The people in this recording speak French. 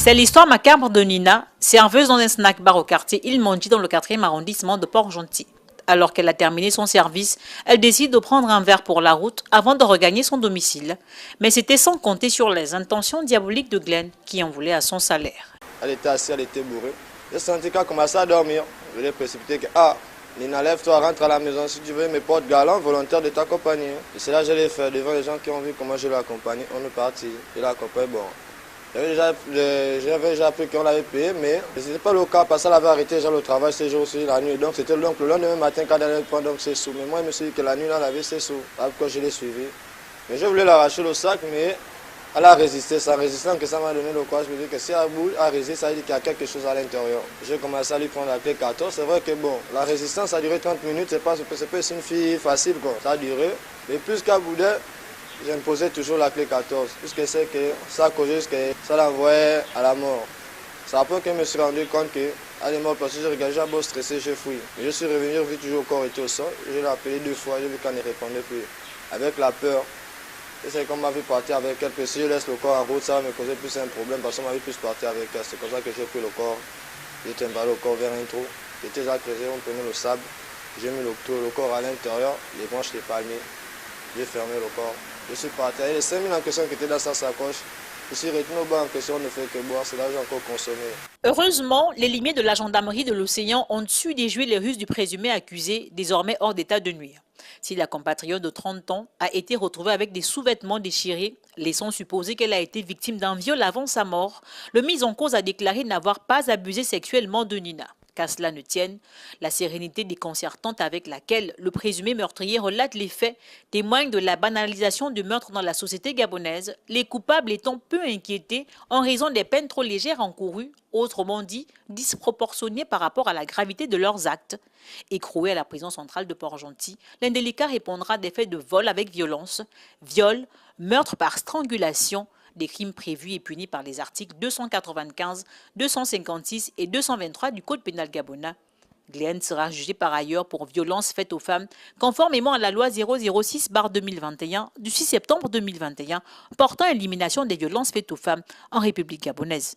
C'est l'histoire macabre de Nina, serveuse dans un snack bar au quartier Ilmondi dans le 4e arrondissement de Port-Gentil. Alors qu'elle a terminé son service, elle décide de prendre un verre pour la route avant de regagner son domicile. Mais c'était sans compter sur les intentions diaboliques de Glenn qui en voulait à son salaire. Elle était assise, elle était bourrée. J'ai senti qu'elle commençait à dormir. Je l'ai précipité que Nina, lève-toi, rentre à la maison si tu veux, mes potes galants volontaires de t'accompagner. Et c'est là que je l'ai fait devant les gens qui ont vu comment je l'ai accompagné. On est parti, je l'ai accompagné. Bon, j'avais déjà appris qu'on l'avait payé, mais ce n'était pas le cas parce qu'elle avait arrêté déjà le travail ces jours-ci, la nuit. Donc c'était le lendemain matin qu'elle allait prendre ses sous. Mais moi, je me suis dit que la nuit, là, elle avait ses sous. Après, je l'ai suivi. Mais je voulais l'arracher le sac, mais elle a résisté. C'est en résistant que ça m'a donné le courage. Je me dis que si elle résiste, ça veut dire qu'il y a quelque chose à l'intérieur. J'ai commencé à lui prendre la clé 14. C'est vrai que bon, la résistance a duré 30 minutes. C'est pas une fille facile, quoi. Ça a duré. Mais plus qu'à boudin, j'imposais toujours la clé 14. Puisque c'est que ça a causé que ça l'envoyait à la mort. C'est après que je me suis rendu compte qu'elle est morte parce que j'ai regardé, j'ai beau stressé, j'ai fouillé. Je suis revenu, j'ai vu toujours le corps était au sol. Je l'ai appelé 2 fois, j'ai vu qu'elle ne répondait plus. Avec la peur. Et c'est comme ma vie partir avec elle, que si je laisse le corps en route, ça va me causer plus un problème parce que ma vie plus partir avec elle. C'est comme ça que j'ai pris le corps, j'ai trimballé le corps vers un trou. J'étais déjà creusé, on prenait le sable, j'ai mis le corps à l'intérieur, les branches des palmiers, j'ai fermé le corps. Je suis parti, et les 5 000 en question qui étaient dans sa sacoche, je suis retenu au bas en question, on ne fait que boire, c'est là que j'ai encore consommé. Heureusement, les limiers de la gendarmerie de l'océan ont su déjouer les ruses du présumé accusé, désormais hors d'état de nuire. Si la compatriote de 30 ans a été retrouvée avec des sous-vêtements déchirés, laissant supposer qu'elle a été victime d'un viol avant sa mort, le mis en cause a déclaré n'avoir pas abusé sexuellement de Nina. Qu'à cela ne tienne, la sérénité déconcertante avec laquelle le présumé meurtrier relate les faits témoigne de la banalisation du meurtre dans la société gabonaise, les coupables étant peu inquiétés en raison des peines trop légères encourues, autrement dit disproportionnées par rapport à la gravité de leurs actes. Écroué à la prison centrale de Port-Gentil, l'indélicat répondra des faits de vol avec violence, viol, meurtre par strangulation, des crimes prévus et punis par les articles 295, 256 et 223 du Code pénal gabonais. Glenn sera jugé par ailleurs pour violences faites aux femmes, conformément à la loi 006/2021 du 6 septembre 2021 portant élimination des violences faites aux femmes en République gabonaise.